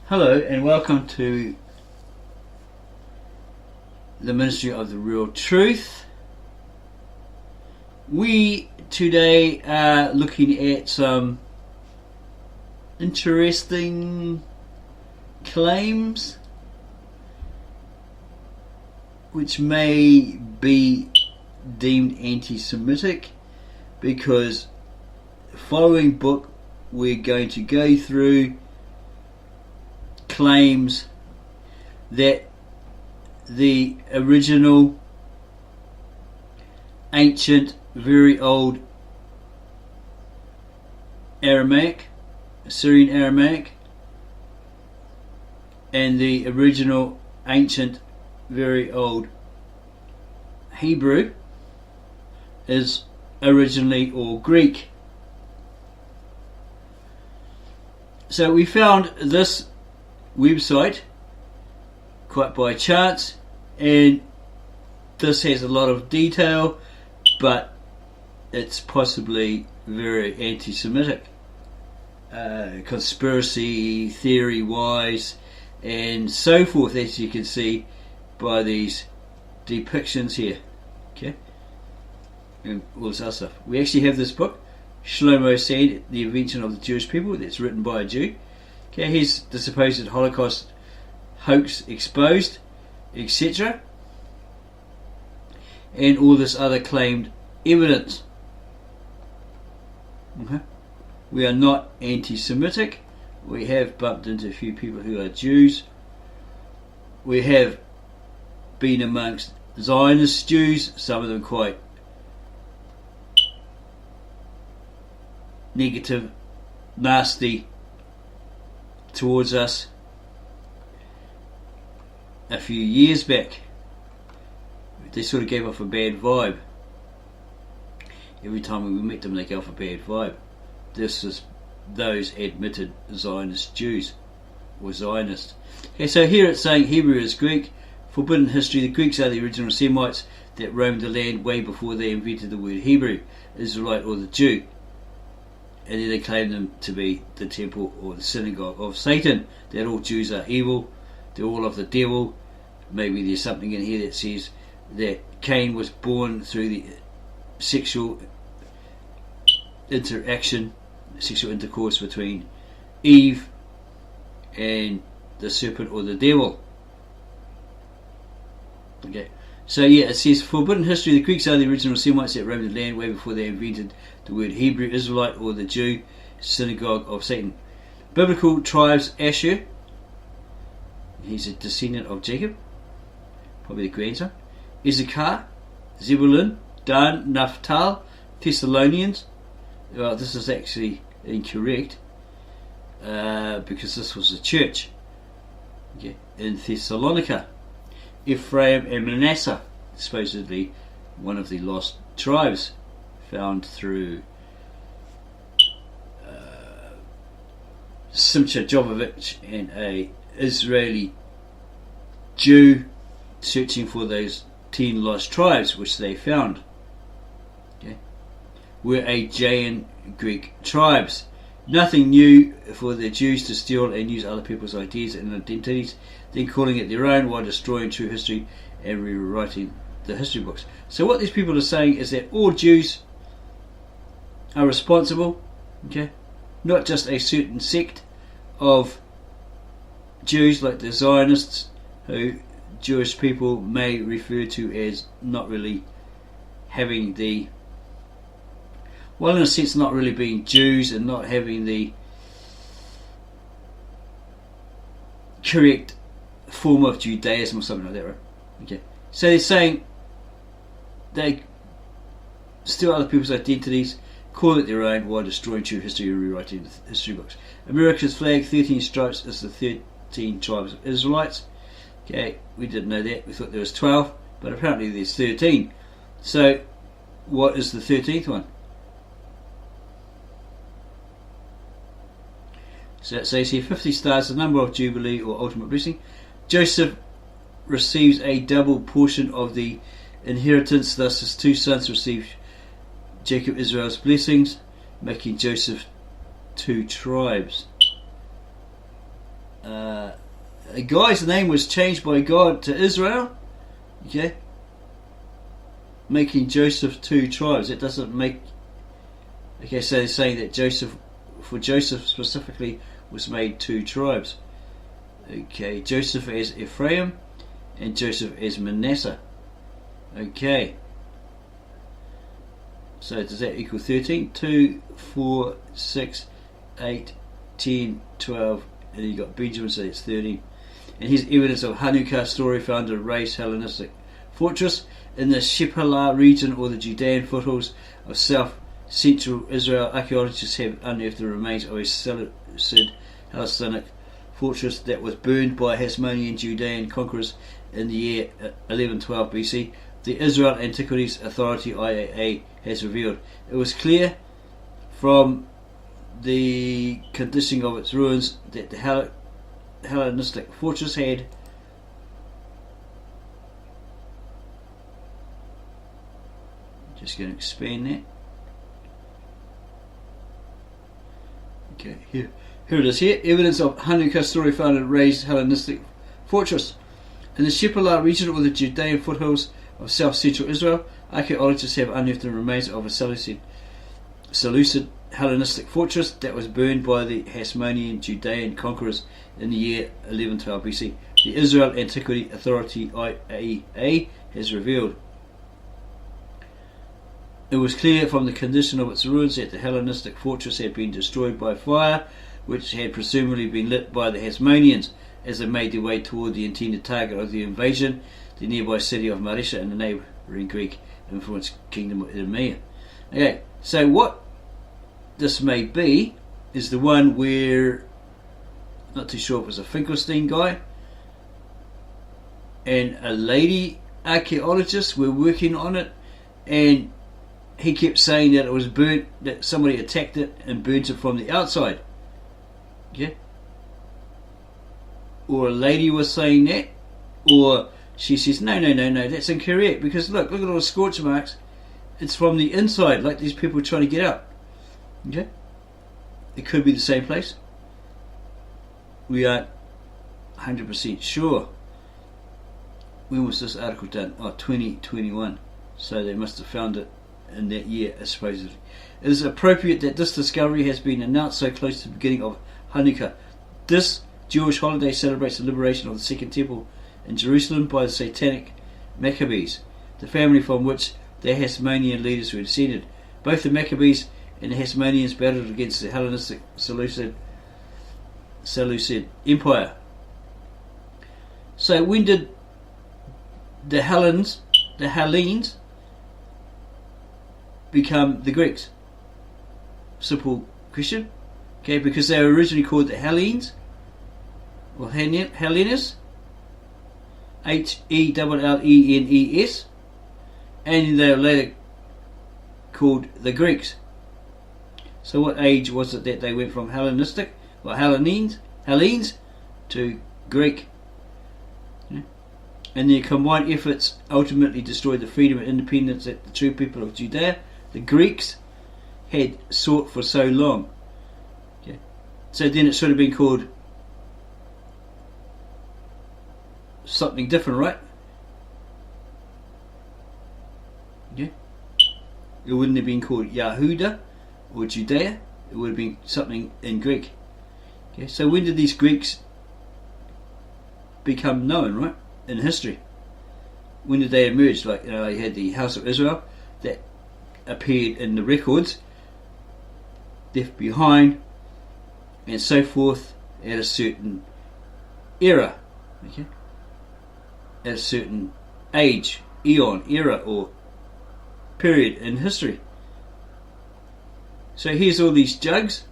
Hello and welcome to the Ministry of the Real Truth. We today are looking at some interesting claims which may be deemed anti-Semitic, because the following book we're going to go through claims that the original ancient, very old Aramaic, Assyrian Aramaic, and the original ancient, very old Hebrew is originally all Greek. So we found this website quite by chance, and this has a lot of detail, but it's possibly very anti-Semitic, conspiracy theory wise and so forth, as you can see by these depictions here, okay, and all this other stuff. We actually have this book, Shlomo said, The Invention of the Jewish People, that's written by a Jew. Okay, here's the supposed Holocaust hoax exposed, etc., and all this other claimed evidence. Okay. We are not anti-Semitic. We have bumped into a few people who are Jews. We have been amongst Zionist Jews, some of them quite negative, nasty towards us a few years back. They sort of gave off a bad vibe. Every time we met them, they gave off a bad vibe. This is those admitted Zionist Jews, or Zionists. Okay, so here it's saying Hebrew is Greek, forbidden history. The Greeks are the original Semites that roamed the land way before they invented the word Hebrew, Israelite or the Jew. And then they claim them to be the temple or the synagogue of Satan, that all Jews are evil, they're all of the devil. Maybe there's something in here that says that Cain was born through the sexual interaction, sexual intercourse between Eve and the serpent or the devil. Okay. So yeah, it says, forbidden history. The Greeks are the original Semites that roamed the land way before they invented the word Hebrew, Israelite or the Jew, synagogue of Satan. Biblical tribes: Asher, he's a descendant of Jacob, probably the grandson. Issachar, Zebulun, Dan, Naphtali, Thessalonians. Well, this is actually incorrect, because this was a church, okay, in Thessalonica. Ephraim and Manasseh, supposedly one of the lost tribes found through Simcha Jovovich and a Israeli Jew searching for those 10 lost tribes which they found. Okay. Were Aegean Greek tribes. Nothing new for the Jews to steal and use other people's ideas and identities, then calling it their own while destroying true history and rewriting the history books. So what these people are saying is that all Jews are responsible, okay, not just a certain sect of Jews like the Zionists, who Jewish people may refer to as not really having the, well, in a sense, not really being Jews and not having the correct form of Judaism or something like that, right? Okay. So they're saying they steal other people's identities, call it their own, while destroying true history and rewriting the history books. America's flag, 13 stripes, is the 13 tribes of Israelites. Okay, we didn't know that. We thought there was 12, but apparently there's 13. So what is the 13th one? So it says here, 50 stars, the number of Jubilee or ultimate blessing. Joseph receives a double portion of the inheritance, thus his two sons receive Jacob Israel's blessings, making Joseph two tribes. a guy's name was changed by God to Israel. Okay, making Joseph 2 tribes. It doesn't make. Okay, so they're saying that Joseph specifically was made 2 tribes. Okay, Joseph is Ephraim and Joseph is Manasseh. Okay, so does that equal 13? 2, 4, 6, 8, 10, 12, and you got Benjamin, so it's 13. And here's evidence of Hanukkah story found in a raised Hellenistic fortress in the Shephelah region or the Judean foothills of south-central Israel. Archaeologists have unearthed the remains of a Seleucid Hellenic fortress that was burned by Hasmonean Judean conquerors in the year 1112 BC. The Israel Antiquities Authority (IAA) has revealed it was clear from the condition of its ruins that the Hellenistic fortress had just going to expand that. Okay, here it is. Here, evidence of Hanukkah story found in a raised Hellenistic fortress in the Shephelah region or the Judean foothills of south-central Israel. Archaeologists have unearthed the remains of a Seleucid Hellenistic fortress that was burned by the Hasmonean Judean conquerors in the year 1112 BC. The Israel Antiquity Authority (IAA) has revealed it was clear from the condition of its ruins that the Hellenistic fortress had been destroyed by fire, which had presumably been lit by the Hasmoneans as they made their way toward the intended target of the invasion, the nearby city of Maresha and the neighbouring Greek-influenced kingdom of Idumea. Okay, so what this may be is the one where, not too sure if it was a Finkelstein guy and a lady archaeologist were working on it, and he kept saying that it was burnt, that somebody attacked it and burnt it from the outside. Yeah? Or a lady was saying that, or she says, no, that's incorrect, because look at all the scorch marks. It's from the inside, like these people trying to get out. Okay? It could be the same place. We aren't 100% sure. When was this article done? 2021. So they must have found it in that year, supposedly. It is appropriate that this discovery has been announced so close to the beginning of Hanukkah. This Jewish holiday celebrates the liberation of the Second Temple in Jerusalem by the Satanic Maccabees, the family from which the Hasmonean leaders were descended. Both the Maccabees and the Hasmoneans battled against the Hellenistic Seleucid Empire. So when did the Hellenes become the Greeks? Simple question. Okay, because they were originally called the Hellenes, or Hellenes, Hellenes, and they were later called the Greeks. So what age was it that they went from Hellenistic, or Hellenes to Greek? Yeah. And their combined efforts ultimately destroyed the freedom and independence that the true people of Judea, the Greeks, had sought for so long. Okay. So then it should have been called something different, right? Yeah. It wouldn't have been called Yahuda or Judea. It would have been something in Greek. Okay. So when did these Greeks become known, right, in history? When did they emerge? Like, you had the House of Israel that appeared in the records, left behind, and so forth, at a certain era. Okay. At a certain age, eon, era, or period in history. So here's all these jugs.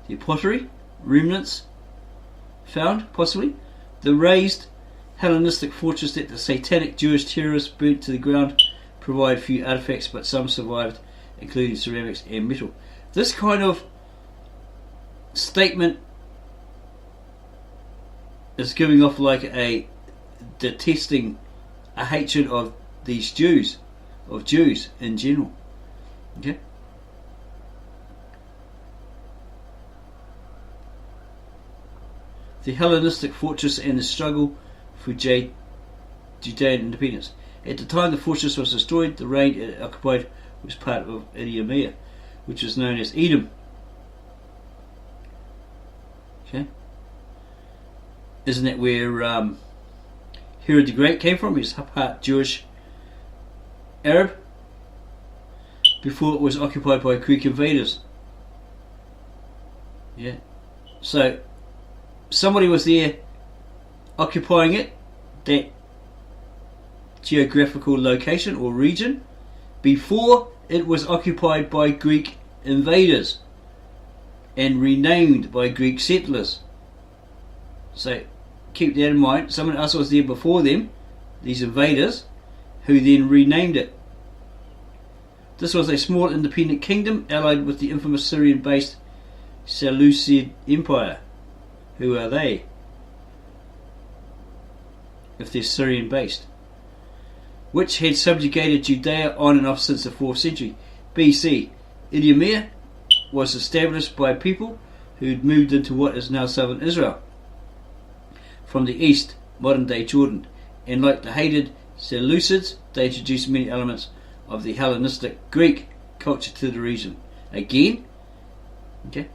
The pottery, remnants found, possibly. The raised Hellenistic fortress that the satanic Jewish terrorists burnt to the ground provide few artifacts, but some survived, including ceramics and metal. This kind of statement is giving off like a detesting, a hatred of these Jews, of Jews in general. Okay? the Hellenistic fortress and the struggle for Judean independence. At the time the fortress was destroyed, the reign it occupied was part of Idumea, which was known as Edom. Okay, isn't that where Herod the Great came from? He's part Jewish Arab before it was occupied by Greek invaders. Yeah, so somebody was there occupying it, that geographical location or region, before it was occupied by Greek invaders and renamed by Greek settlers. So keep that in mind. Someone else was there before them, these invaders, who then renamed it. This was a small independent kingdom allied with the infamous Syrian-based Seleucid Empire. Who are they, if they're Syrian-based? Which had subjugated Judea on and off since the 4th century BC. Idumea was established by people who had moved into what is now southern Israel from the east, modern-day Jordan, and like the hated Seleucids, they introduced many elements of the Hellenistic Greek culture to the region. Again, okay,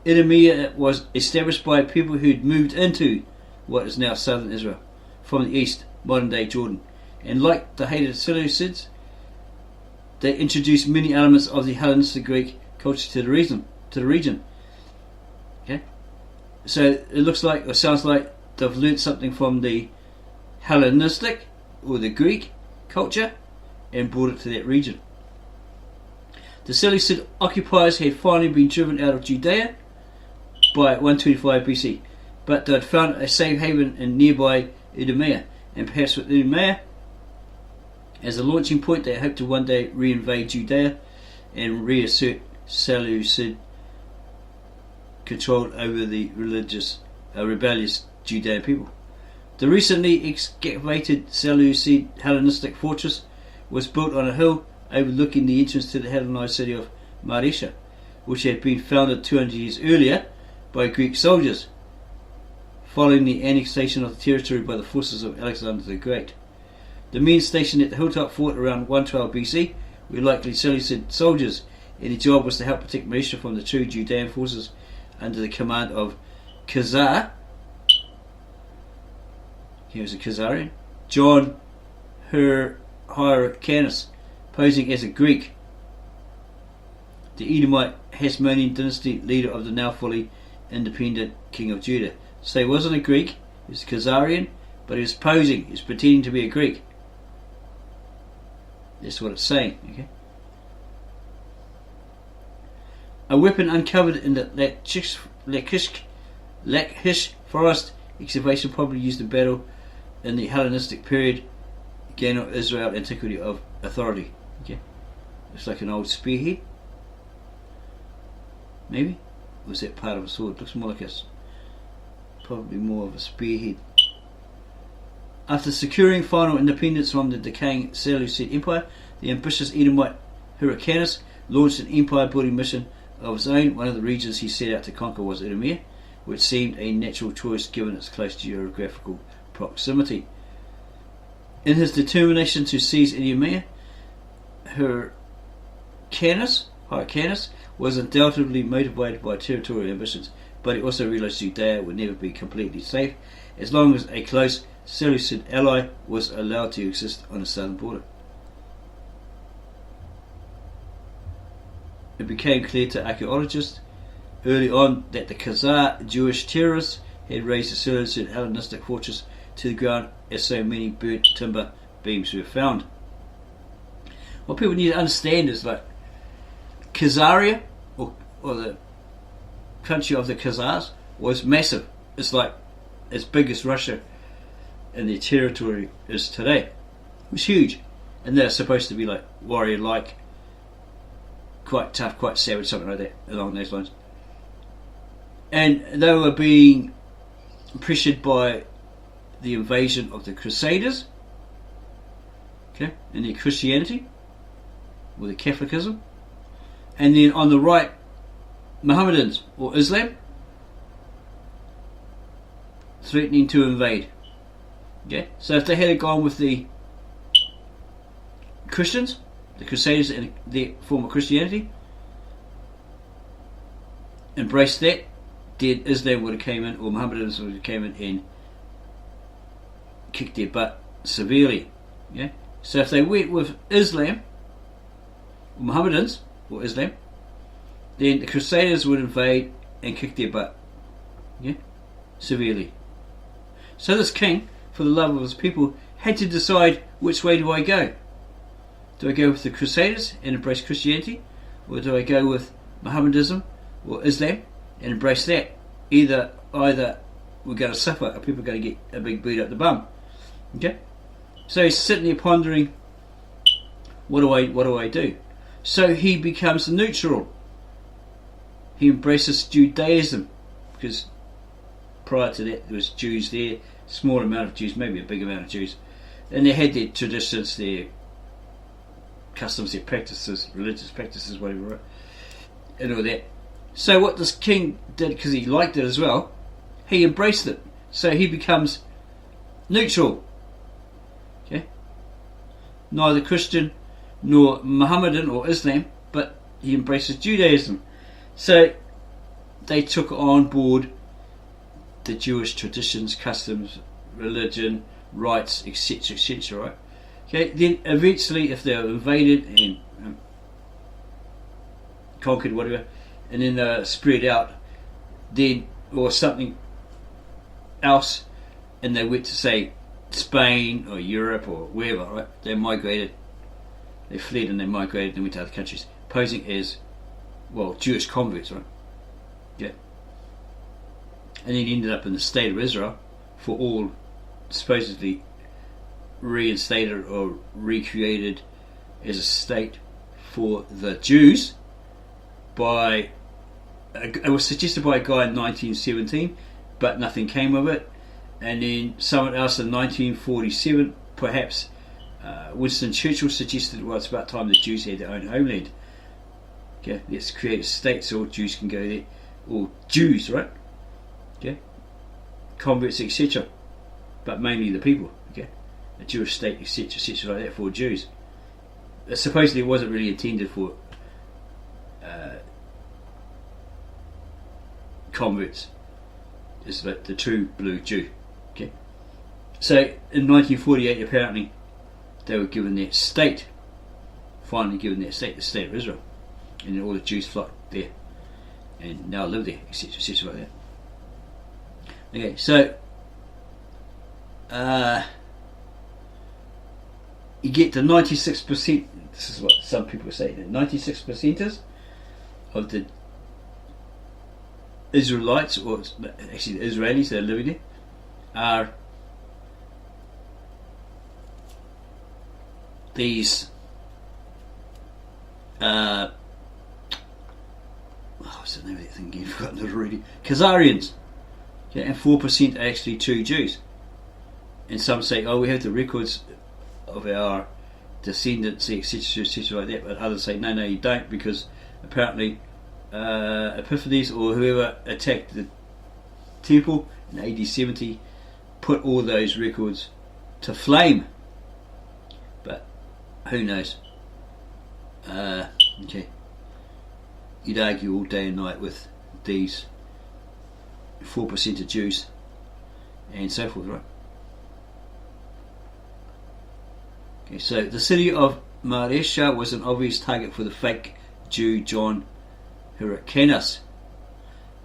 Idumea was established by people who had moved into what is now southern Israel from the east, modern-day Jordan, and like the hated Seleucids, they introduced many elements of the Hellenistic Greek culture to the region. Okay, so it looks like, or sounds like, they've learnt something from the Hellenistic or the Greek culture and brought it to that region. The Seleucid occupiers had finally been driven out of Judea by 125 BC, but they had found a safe haven in nearby Idumea, and perhaps with Idumea as a launching point, they hoped to one day reinvade Judea and reassert Seleucid control over the rebellious Judean people. The recently excavated Seleucid Hellenistic fortress was built on a hill overlooking the entrance to the Hellenized city of Maresha, which had been founded 200 years earlier by Greek soldiers, following the annexation of the territory by the forces of Alexander the Great. The men stationed at the hilltop fort around 112 BC were likely Seleucid soldiers, and their job was to help protect Maresha from the true Judean forces under the command of Khazar. He was a Khazarian, John Hyrcanus, posing as a Greek, the Edomite Hasmonean dynasty leader of the now fully independent king of Judah. So he wasn't a Greek, he was a Khazarian, but he was posing, he was pretending to be a Greek. That's what it's saying. Okay. A weapon uncovered in the Lachish forest excavation, probably used in battle in the Hellenistic period, again of Israel antiquity of authority. Okay. Looks like an old spearhead. Maybe? Or was that part of a sword? Looks more like probably more of a spearhead. After securing final independence from the decaying Seleucid Empire, the ambitious Edomite Hyrcanus launched an empire-building mission of his own. One of the regions he set out to conquer was Idumea, which seemed a natural choice given its close geographical proximity. In his determination to seize Idumea, Hyrcanus was undoubtedly motivated by territorial ambitions, but he also realized Judea would never be completely safe as long as a close Seleucid ally was allowed to exist on the southern border. It became clear to archaeologists early on that the Khazar Jewish terrorists had razed the Seleucid Hellenistic fortress to the ground as so many burnt timber beams were found. What people need to understand is that Khazaria, or the country of the Khazars, was massive. It's like as big as Russia, and their territory is today. It was huge, and they're supposed to be like warrior-like, quite tough, quite savage, something like that, along those lines. And they were being pressured by the invasion of the Crusaders, okay, and their Christianity, or their Catholicism, and then on the right, Mohammedans or Islam. threatening to invade. Okay, so if they had gone with the Christians, the Crusaders in their form of Christianity, embraced that, then Islam would have came in, or Mohammedans would have came in and kicked their butt severely. Yeah. So if they went with Islam, or Mohammedans, or Islam, then the Crusaders would invade and kick their butt. Yeah, severely. So this king, for the love of his people, had to decide, which way do I go? Do I go with the Crusaders and embrace Christianity, or do I go with Mohammedism or Islam and embrace that? Either we're going to suffer, or people are going to get a big boot up the bum. Okay, so he's sitting there pondering, what do I do? So he becomes neutral. He embraces Judaism, because prior to that there was Jews there, small amount of Jews, maybe a big amount of Jews, and they had their traditions, their customs, their practices, religious practices, whatever, and all that. So what this king did, because he liked it as well, he embraced it. So he becomes neutral. Okay, neither Christian nor Mohammedan or Islam, but he embraces Judaism. So they took on board the Jewish traditions, customs, religion, rights, etc., etc. Right? Okay. Then eventually, if they were invaded and conquered, whatever, and then spread out, then or something else, and they went to say Spain or Europe or wherever, right? They migrated, they fled and they migrated and went to other countries, posing as, well, Jewish converts, right? Yeah. And then ended up in the state of Israel, for all supposedly reinstated or recreated as a state for the Jews by, it was suggested by a guy in 1917, but nothing came of it. And then someone else in 1947, perhaps Winston Churchill, suggested, well, it's about time the Jews had their own homeland. Okay, let's create a state so all Jews can go there, or Jews, right? Okay, converts, etc. But mainly the people. Okay, a Jewish state, etc., etc., like that for Jews. Supposedly, it wasn't really intended for converts. It's like the true blue Jew. Okay, so in 1948, apparently, they were given their state. Finally, given their state, the state of Israel. And all the Jews flocked there and now live there, etc., etc., like that. Okay, so you get to 96%. This is what some people say. 96%ers of the Israelites, or actually the Israelis that are living there, are these what's the name of that thing again? I've forgotten it already. Khazarians. Okay, and 4% are actually true Jews. And some say, oh, we have the records of our descendants, etc., etc., like that. But others say, no, you don't, because apparently Epiphanes or whoever attacked the temple in AD 70 put all those records to flame. But who knows? Okay. You'd argue all day and night with these 4% of Jews and so forth, right? Okay, so the city of Maresha was an obvious target for the fake Jew John Hyrcanus.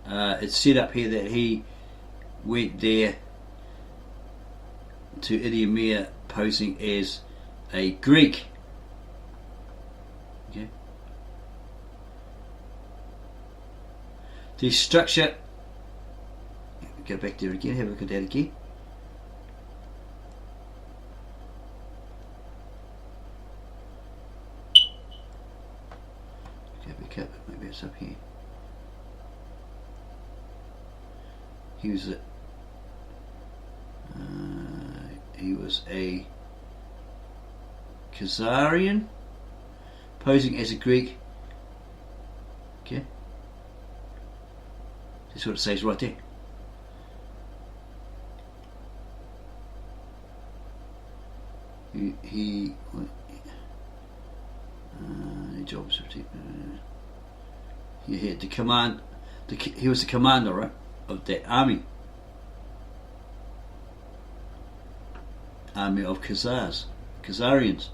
It's set up here that he went there to Idumea posing as a Greek. Okay. The structure, go back there again, have a look at that again. Go back up, maybe it's up here. He was a Khazarian posing as a Greek. Okay. That's what it says right there. He jobs. He had the command. He was the commander, right, of that army. Army of Khazarians.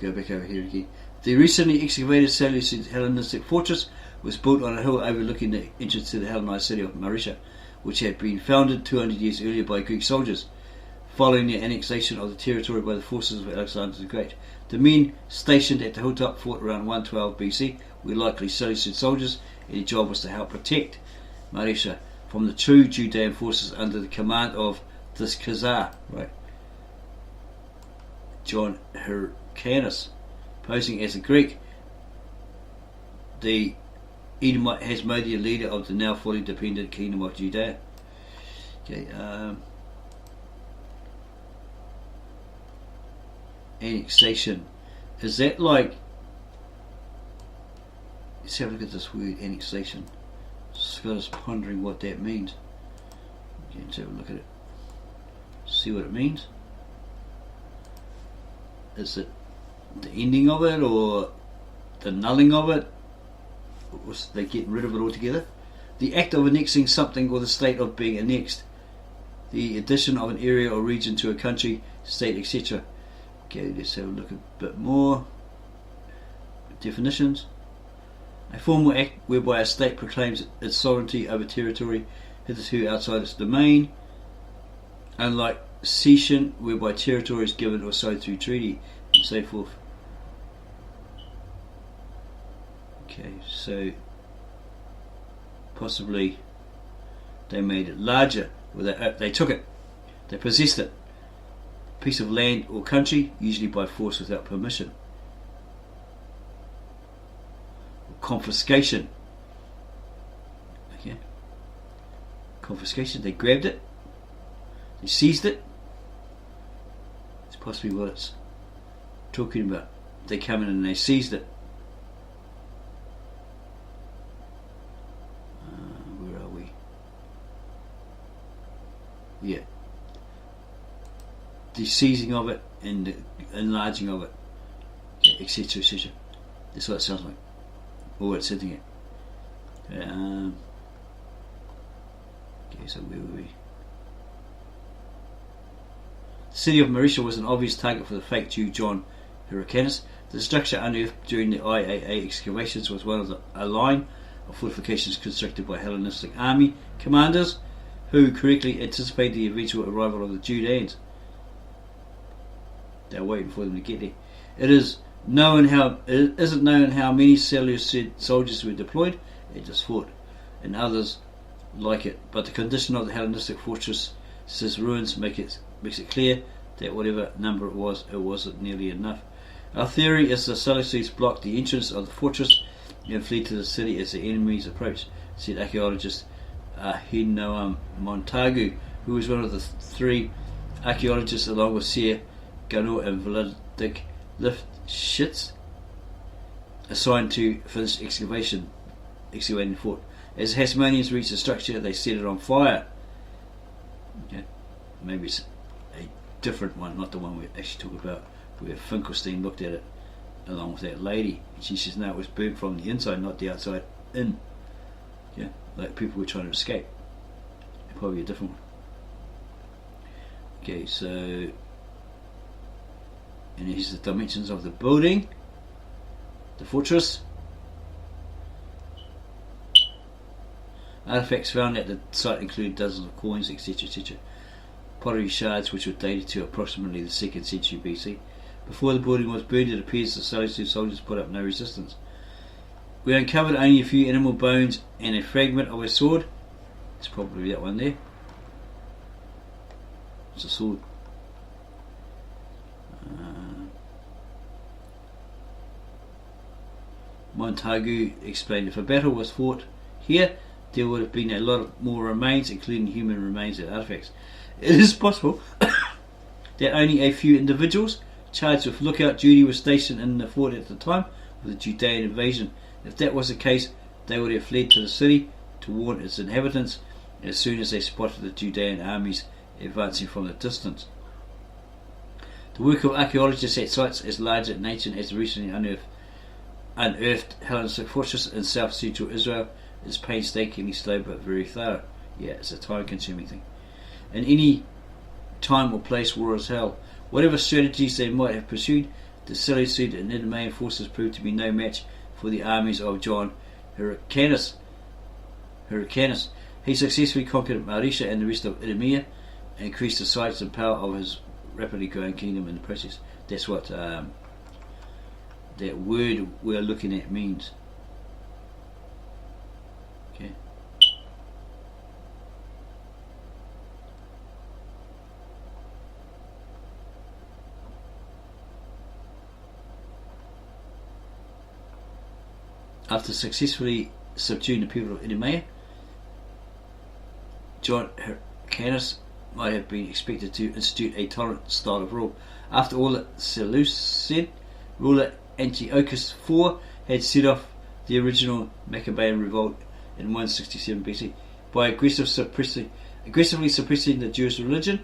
Go back over here again. The recently excavated Seleucid Hellenistic fortress was built on a hill overlooking the entrance to the Hellenized city of Marisha, which had been founded 200 years earlier by Greek soldiers, following the annexation of the territory by the forces of Alexander the Great. The men stationed at the hilltop fort around 112 BC were likely Seleucid soldiers, and their job was to help protect Marisha from the true Judean forces under the command of this Khazar, right? John Hyrcanus, posing as a Greek, the Edomite Hasmonean leader of the now fully dependent kingdom of Judea. Okay, annexation. Is that like? Let's have a look at this word annexation. Just got us pondering what that means. Okay, let's have a look at it. See what it means. Is it the ending of it or the nulling of it? Or was they getting rid of it altogether? The act of annexing something or the state of being annexed. The addition of an area or region to a country, state, etc. Okay, let's have a look a bit more. Definitions. A formal act whereby a state proclaims its sovereignty over territory hitherto outside its domain. Unlike cession, whereby territory is given or sold through treaty, and so forth. Okay, so possibly they made it larger, or they took it, they possessed it. A piece of land or country, usually by force without permission. Confiscation. Okay. Confiscation, they grabbed it, they seized it. It's possibly what it's talking about. They come in and they seized it. Where are we? Yeah. The seizing of it and the enlarging of it, etc., etc. That's what it sounds like. Or what it's sitting at. Okay, so where were we? The city of Marisha was an obvious target for the fake Jew John Hyrcanus. The structure unearthed during the IAA excavations was one of a line of fortifications constructed by Hellenistic army commanders who correctly anticipated the eventual arrival of the Judeans. They were waiting for them to get there. It isn't known how many Seleucid soldiers were deployed. They just fought, and others like it. But the condition of the Hellenistic fortress's ruins makes it clear that whatever number it wasn't nearly enough. Our theory is the Seleucids blocked the entrance of the fortress and fled to the city as the enemies approached, said archaeologist Ahinoam Montagu, who was one of the three archaeologists along with Seir Ganor and Vladik Lifshitz assigned to finish excavating the fort. As the Hasmoneans reached the structure, they set it on fire. Okay. Maybe it's a different one, not the one we actually talk about, where Finkelstein looked at it along with that lady, and she says no, it was burnt from the inside, not the outside in. Yeah, like people were trying to escape. Probably a different one. Okay, so, and here's the dimensions of the building, the fortress. Artifacts found at the site include dozens of coins, etc., etc. Pottery shards which were dated to approximately the 2nd century BC. Before the building was burned, it appears the Seleucid soldiers put up no resistance. We uncovered only a few animal bones and a fragment of a sword. It's probably that one there. It's a sword. Montagu explained if a battle was fought here, there would have been a lot more remains, including human remains and artifacts. It is possible that only a few individuals charged with lookout duty were stationed in the fort at the time of the Judean invasion. If that was the case, they would have fled to the city to warn its inhabitants as soon as they spotted the Judean armies advancing from the distance. The work of archaeologists at sites as large and ancient as the recently unearthed Hellenistic fortress in south-central Israel is painstakingly slow but very thorough. Yeah, it's a time-consuming thing. In any time or place, war is hell. Whatever strategies they might have pursued, the Seleucid and Idumean forces proved to be no match for the armies of John Hyrcanus. He successfully conquered Marisha and the rest of Idumea, and increased the size and power of his rapidly growing kingdom in the process. That's what that word we're looking at means. Okay. After successfully subduing the people of Idumea, John Hyrcanus might have been expected to institute a tolerant style of rule. After all, the Seleucid ruler Antiochus IV had set off the original Maccabean revolt in 167 BC by aggressively suppressing the Jewish religion,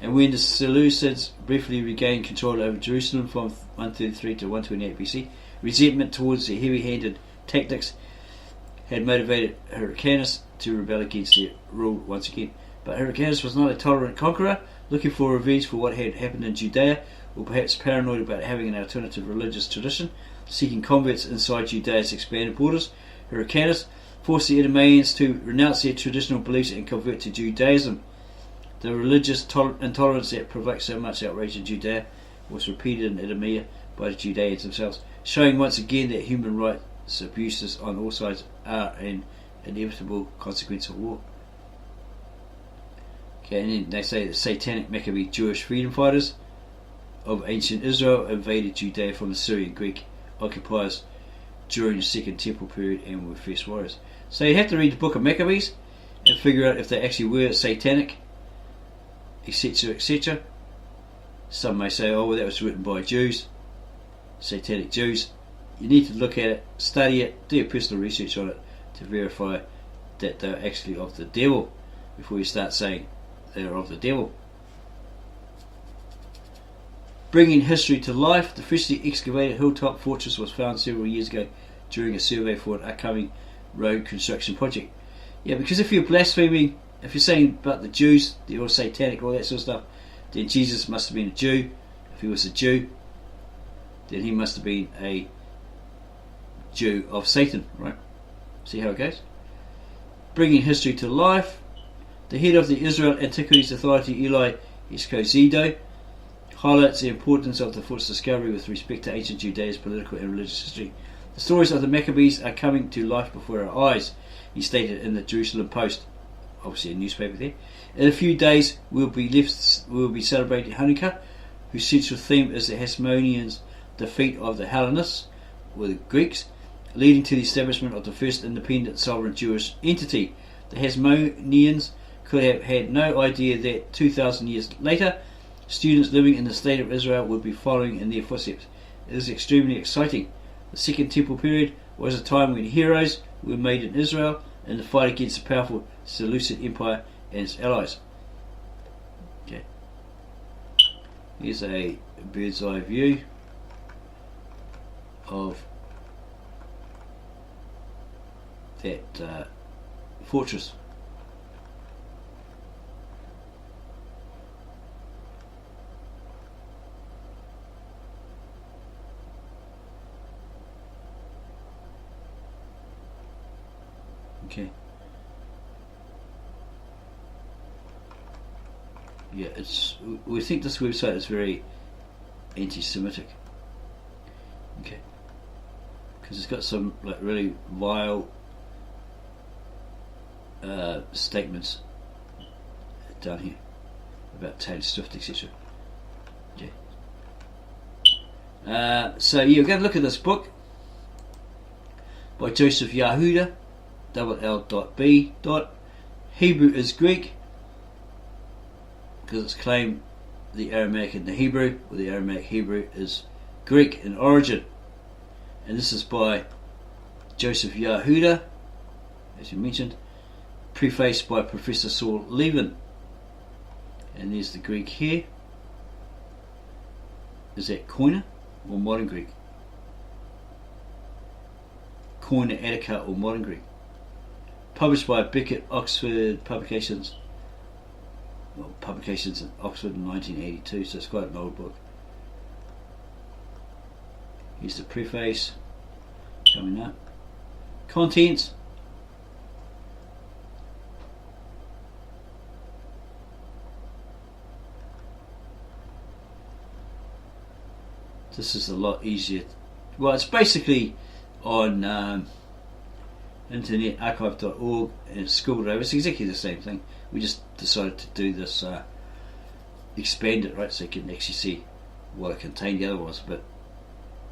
and when the Seleucids briefly regained control over Jerusalem from 133 to 128 BC, resentment towards the heavy-handed tactics had motivated Hyrcanus to rebel against their rule once again. But Hyrcanus was not a tolerant conqueror, looking for revenge for what had happened in Judea, or perhaps paranoid about having an alternative religious tradition, seeking converts inside Judea's expanded borders. Hyrcanus forced the Idumeans to renounce their traditional beliefs and convert to Judaism. The religious intolerance that provoked so much outrage in Judea was repeated in Idumea by the Judeans themselves, showing once again that human rights abuses on all sides are an inevitable consequence of war. Okay, and then they say that satanic Maccabee Jewish freedom fighters of ancient Israel invaded Judea from the Syrian Greek occupiers during the Second Temple period and were fierce warriors. So you have to read the book of Maccabees and figure out if they actually were satanic, etc., etc. Some may say, oh, well, that was written by Jews, satanic Jews. You need to look at it, study it, do your personal research on it to verify that they're actually of the devil before you start saying they're of the devil. Bringing history to life, the freshly excavated hilltop fortress was found several years ago during a survey for an upcoming road construction project. Yeah, because if you're blaspheming, if you're saying about the Jews, they're all satanic, all that sort of stuff, then Jesus must have been a Jew. If he was a Jew, then he must have been a Jew of Satan, right? See how it goes? Bringing history to life, the head of the Israel Antiquities Authority, Eli Escozido, highlights the importance of the fort's discovery with respect to ancient Judea's political and religious history. The stories of the Maccabees are coming to life before our eyes, he stated in the Jerusalem Post, obviously a newspaper there. In a few days we'll be celebrating Hanukkah, whose central theme is the Hasmoneans' defeat of the Hellenists, or the Greeks, leading to the establishment of the first independent sovereign Jewish entity. The Hasmoneans could have had no idea that 2,000 years later, students living in the state of Israel would be following in their footsteps. It is extremely exciting. The Second Temple period was a time when heroes were made in Israel in the fight against the powerful Seleucid Empire and its allies. Okay. Here's a bird's eye view of that fortress. Okay. Yeah, we think this website is very anti-Semitic. Okay. Because it's got some like really vile statements down here about Taylor Swift, etc. Okay. So you're going to look at this book by Joseph Yahuda, LL.B. Hebrew is Greek because it's claimed the Aramaic and the Hebrew, or the Aramaic Hebrew is Greek in origin. And this is by Joseph Yahuda, as you mentioned, prefaced by Professor Saul Levin. And there's the Greek here. Is that Koine or Modern Greek? Koine Attica or Modern Greek? Published by Beckett, Oxford Publications. Well, publications in Oxford in 1982, so it's quite an old book. Here's the preface coming up. Contents. This is a lot easier. Well, it's basically on internetarchive.org and scribbled over. It's exactly the same thing. We just decided to do this, expand it, right, so you can actually see what it contained. The other one was a bit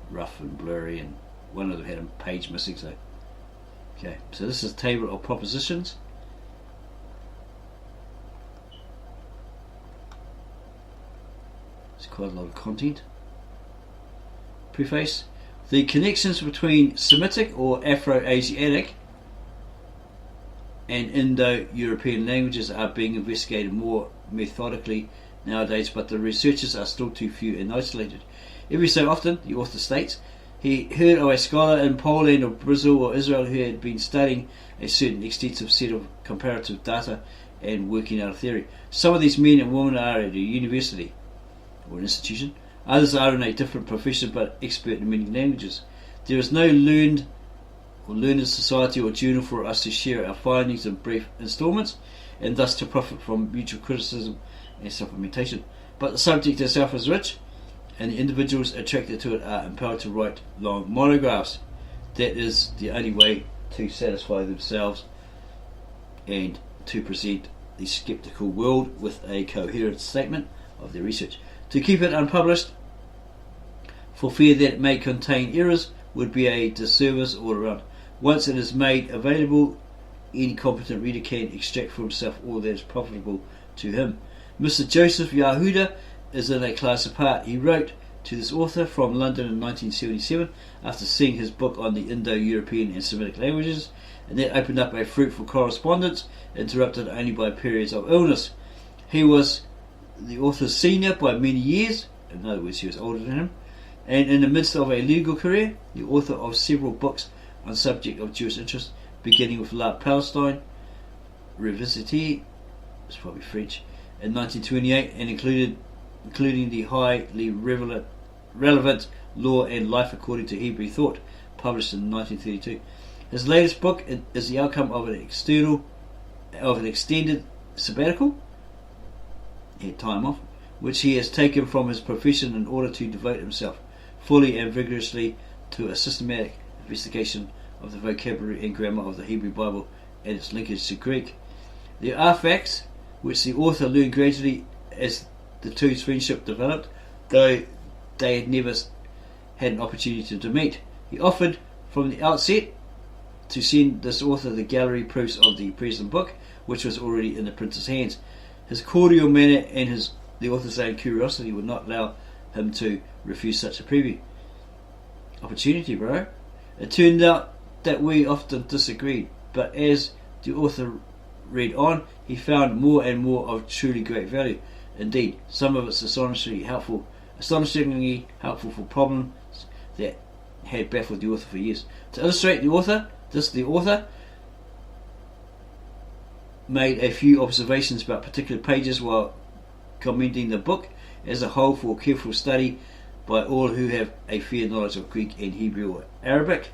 rough and blurry, and one of them had a page missing. So, okay, so this is a table of propositions. It's quite a lot of content. Preface. The connections between Semitic or Afro-Asiatic and Indo-European languages are being investigated more methodically nowadays, but the researchers are still too few and isolated. Every so often, the author states, he heard of a scholar in Poland or Brazil or Israel who had been studying a certain extensive set of comparative data and working out a theory. Some of these men and women are at a university or an institution. Others are in a different profession but expert in many languages. There is no learned society or journal for us to share our findings in brief installments and thus to profit from mutual criticism and supplementation. But the subject itself is rich, and the individuals attracted to it are empowered to write long monographs. That is the only way to satisfy themselves and to present the skeptical world with a coherent statement of their research. To keep it unpublished, for fear that it may contain errors, would be a disservice all around. Once it is made available, any competent reader can extract for himself all that is profitable to him. Mr. Joseph Yahuda is in a class apart. He wrote to this author from London in 1977 after seeing his book on the Indo-European and Semitic languages, and that opened up a fruitful correspondence, interrupted only by periods of illness. He was the author's senior by many years, in other words he was older than him, and in the midst of a legal career, the author of several books on subject of Jewish interest, beginning with La Palestine Revisité, it's probably French, in 1928, and including the highly relevant Law and Life According to Hebrew Thought, published in 1932. His latest book is the outcome of an extended sabbatical, he had time off, which he has taken from his profession in order to devote himself fully and vigorously to a systematic investigation of the vocabulary and grammar of the Hebrew Bible and its linkage to Greek. There are facts which the author learned gradually as the two's friendship developed, though they had never had an opportunity to meet. He offered from the outset to send this author the gallery proofs of the present book, which was already in the printer's hands. His cordial manner and the author's own curiosity would not allow him to refuse such a preview. Opportunity, bro. It turned out that we often disagreed, but as the author read on, he found more and more of truly great value. Indeed, some of it's astonishingly helpful for problems that had baffled the author for years. To illustrate the author made a few observations about particular pages while commending the book as a whole for careful study by all who have a fair knowledge of Greek and Hebrew or Arabic,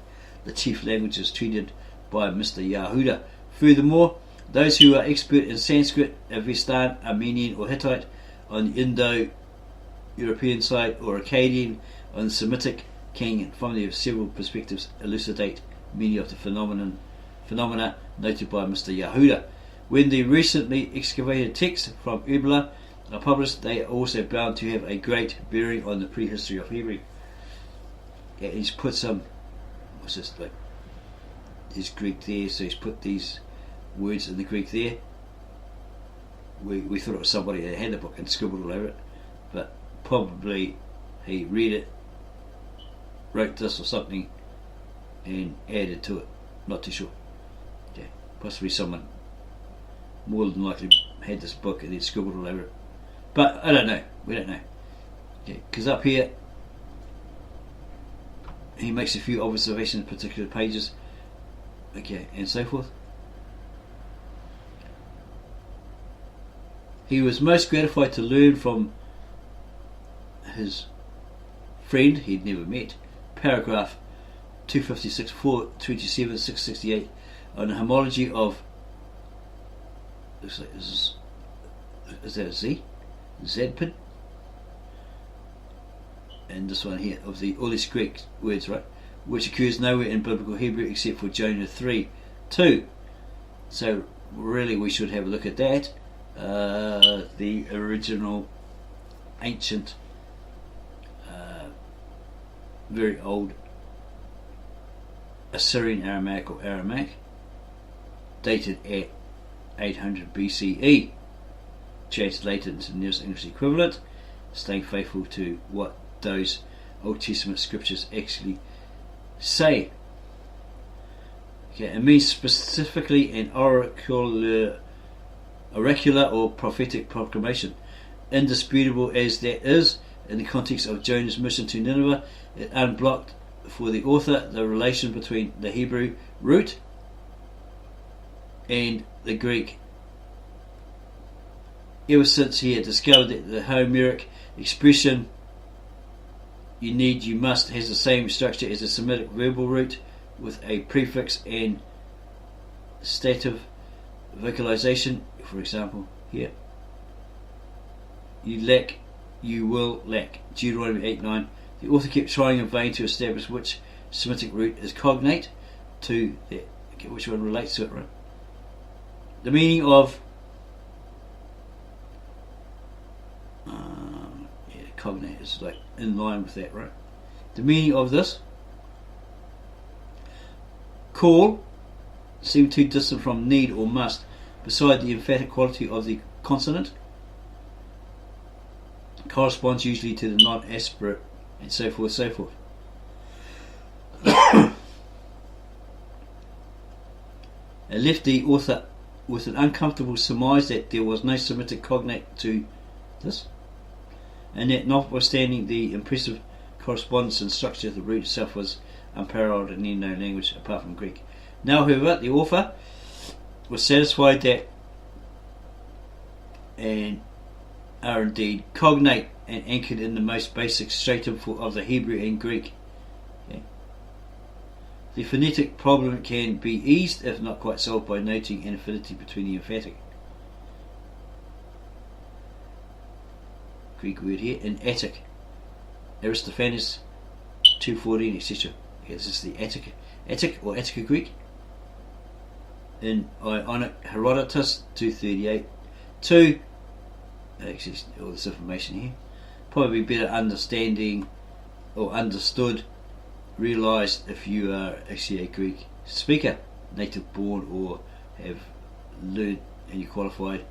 the chief languages treated by Mr. Yahuda. Furthermore, those who are expert in Sanskrit, Avestan, Armenian or Hittite on the Indo-European side, or Akkadian on the Semitic, can, from their several perspectives, elucidate many of the phenomena noted by Mr. Yahuda. When the recently excavated texts from Ebla are published, they are also bound to have a great bearing on the prehistory of Hebrew. Yeah, he's put some, what's this, like, there's Greek there, so he's put these words in the Greek there. We thought it was somebody that had the book and scribbled all over it, but probably he read it, wrote this or something, and added to it. Not too sure. Yeah, possibly someone more than likely had this book and then scribbled all over it. But I don't know. We don't know. Yeah, because up here he makes a few observations in particular pages, okay, and so forth. He was most gratified to learn from his friend he'd never met, paragraph 256, 427, 668, on the homology of, looks like this is that a Z? Zedpid? And this one here, of the earliest Greek words, right? Which occurs nowhere in biblical Hebrew except for Jonah 3:2. So really we should have a look at that. The original ancient, very old Assyrian Aramaic or Aramaic, dated at 800 BCE, translated into the nearest English equivalent, staying faithful to what those Old Testament scriptures actually say. Okay, it means specifically an oracular or prophetic proclamation. Indisputable as that is, in the context of Jonah's mission to Nineveh, it unblocked for the author the relation between the Hebrew root and the Greek, ever since he had discovered that the Homeric expression "you need, you must" has the same structure as the Semitic verbal root, with a prefix and stative vocalization. For example, here, you lack, you will lack, Deuteronomy 8:9. The author kept trying in vain to establish which Semitic root is cognate to that, okay, which one relates to it, right? The meaning of cognate is like in line with that, right? The meaning of this call seemed too distant from need or must, beside the emphatic quality of the consonant, corresponds usually to the non-aspirate, and so forth, so forth. It left the author with an uncomfortable surmise that there was no Semitic cognate to this, and that notwithstanding the impressive correspondence and structure, the root itself was unparalleled in any known language apart from Greek. Now, however, the author was satisfied that and are indeed cognate and anchored in the most basic stratum of the Hebrew and Greek. Okay. The phonetic problem can be eased, if not quite solved, by noting an affinity between the emphatic Greek word here and Attic, Aristophanes 2:14, etc. This is the Attic or Attica Greek. In Ionic Herodotus 2:38. 2. Actually, all this information here. Probably better understanding or understood, realised if you are actually a Greek speaker, native born, or have learned and you qualified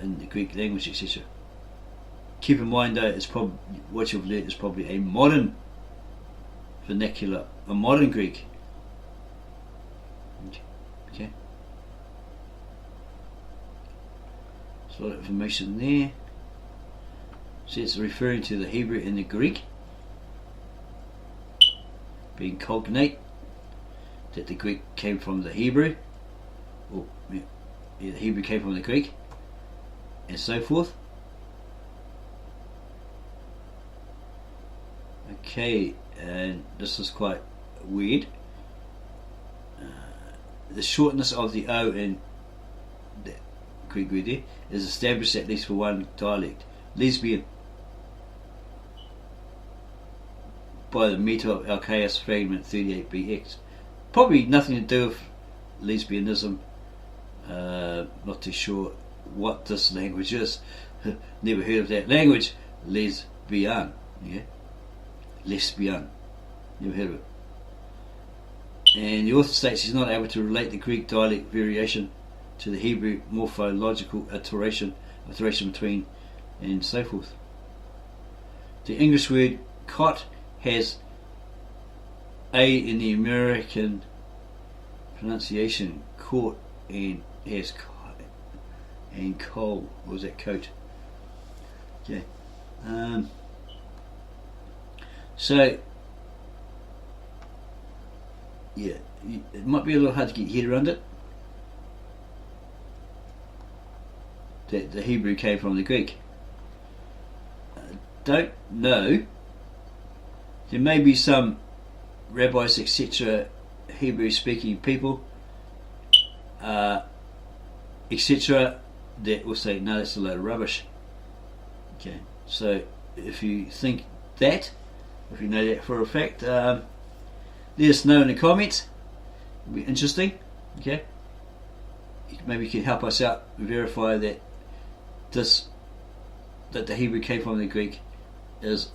in the Greek language, etc. Keep in mind though, it's probably what you've learned is probably a modern vernacular, a modern Greek. Okay. There's a lot of information there. So it's referring to the Hebrew and the Greek being cognate, that the Greek came from the Hebrew, or the Hebrew came from the Greek, and so forth. Okay, and this is quite weird. The shortness of the O in the Greek word there is established at least for one dialect, lesbian, by the Meter of Alcaeus fragment 38bx. Probably nothing to do with lesbianism. Not too sure what this language is. Never heard of that language. Lesbian. Yeah? Lesbian. Never heard of it. And the author states he's not able to relate the Greek dialect variation to the Hebrew morphological iteration between, and so forth. The English word cot has A in the American pronunciation, court, and has and coal, or was that coat? Okay. So, yeah, it might be a little hard to get your head around it, that the Hebrew came from the Greek. Don't know. There may be some rabbis, etc., Hebrew-speaking people, etc., that will say, no, that's a load of rubbish. Okay, so if you think that, if you know that for a fact, let us know in the comments. It'll be interesting. Okay, maybe you can help us out, verify that that the Hebrew came from the Greek is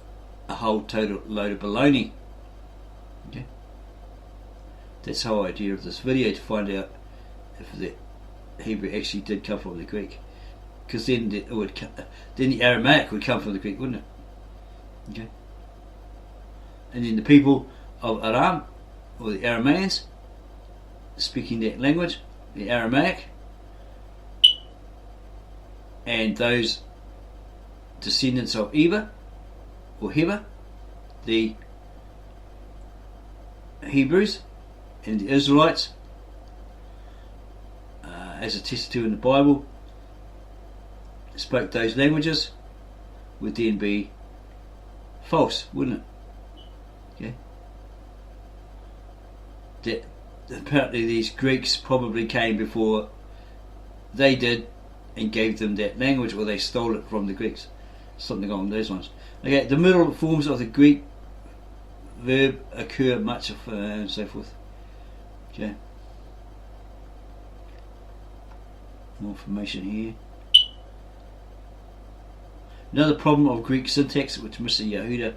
a whole total load of baloney. Okay, that's the whole idea of this video, to find out if the Hebrew actually did come from the Greek, because then the Aramaic would come from the Greek, wouldn't it? Okay, and then the people of Aram, or the Arameans, speaking that language, the Aramaic, and those descendants of Eva or Heba, the Hebrews and the Israelites, as attested to in the Bible, spoke those languages, would then be false, wouldn't it? Okay. That apparently these Greeks probably came before they did and gave them that language, or they stole it from the Greeks, something along those lines. Okay, the middle forms of the Greek verb occur much of and so forth. Okay, more information here. Another problem of Greek syntax, which Mr. Yahuda's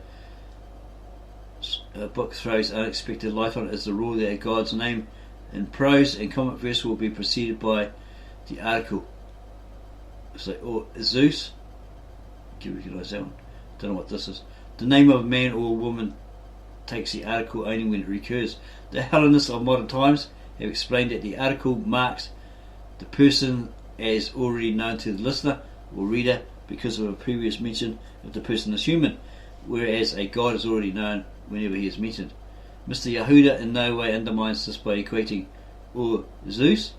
book throws unexpected light on, is the rule that God's name in prose and comic verse will be preceded by the article. So, or Zeus, can you recognise that one? Don't know what this is. The name of a man or a woman takes the article only when it recurs. The Hellenists of modern times have explained that the article marks the person as already known to the listener or reader because of a previous mention of the person as human, whereas a god is already known whenever he is mentioned. Mr. Yahuda in no way undermines this by equating or Zeus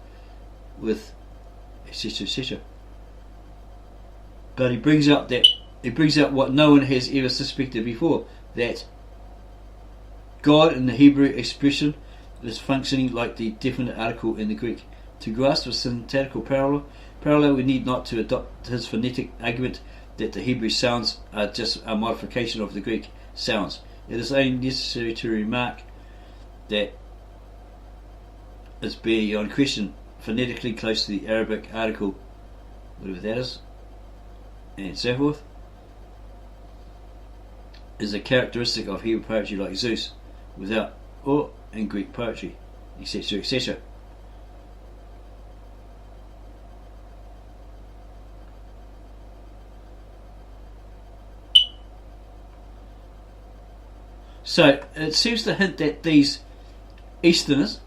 with etc. etc. But he brings up what no one has ever suspected before, that God in the Hebrew expression is functioning like the definite article in the Greek. To grasp a syntactical parallel, we need not to adopt his phonetic argument that the Hebrew sounds are just a modification of the Greek sounds. It is only necessary to remark that it's beyond question phonetically close to the Arabic article, whatever that is, and so forth, is a characteristic of Hebrew poetry, like Zeus, without or in Greek poetry, etc. etc. So it seems to hint that these Easterners,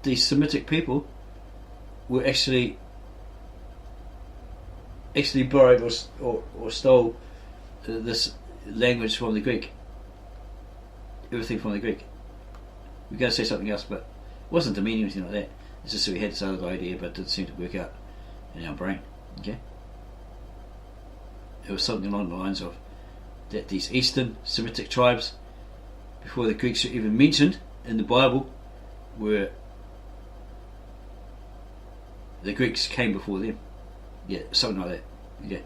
these Semitic people, were actually borrowed or stole this language from the Greek. Everything from the Greek. We're going to say something else, but it wasn't to mean anything like that. It's just that we had this other idea, but it didn't seem to work out in our brain. Okay? It was something along the lines of that these Eastern Semitic tribes, before the Greeks were even mentioned in the Bible, were the Greeks came before them. Yeah, something like that. Yeah.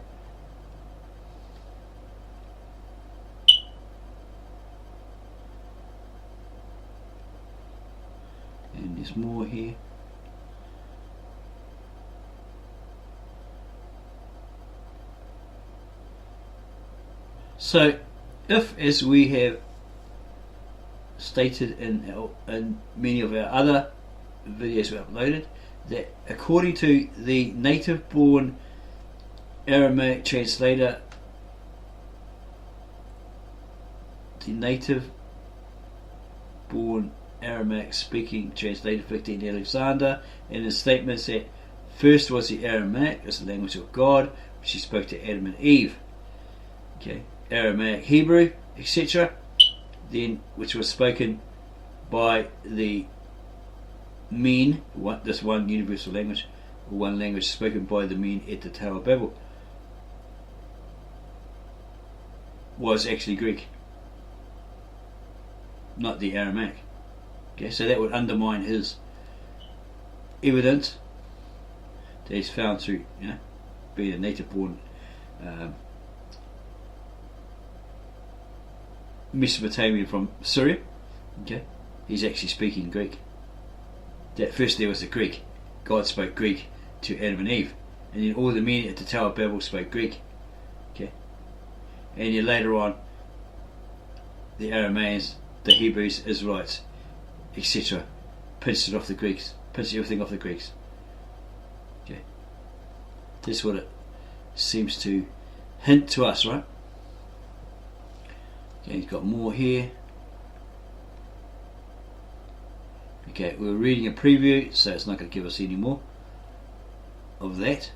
And there's more here. So, if, as we have stated in many of our other videos we uploaded, that according to the native-born Aramaic translator, the native-born Aramaic-speaking translator Victor Alexander, in his statements that first was the Aramaic as the language of God, which he spoke to Adam and Eve. Okay, Aramaic, Hebrew, etc. then which was spoken by the men, this one universal language, or one language spoken by the men at the Tower of Babel, was actually Greek, not the Aramaic. Okay, so that would undermine his evidence that he's found through, being a native-born Mesopotamian from Syria. Okay, he's actually speaking Greek. That first there was the Greek. God spoke Greek to Adam and Eve, and then all the men at the Tower of Babel spoke Greek. Okay, and then later on, the Arameans, the Hebrews, Israelites, etc., pinched everything off the Greeks. Okay, that's what it seems to hint to us, right? Okay, he's got more here. Okay, we're reading a preview, so it's not going to give us any more of that.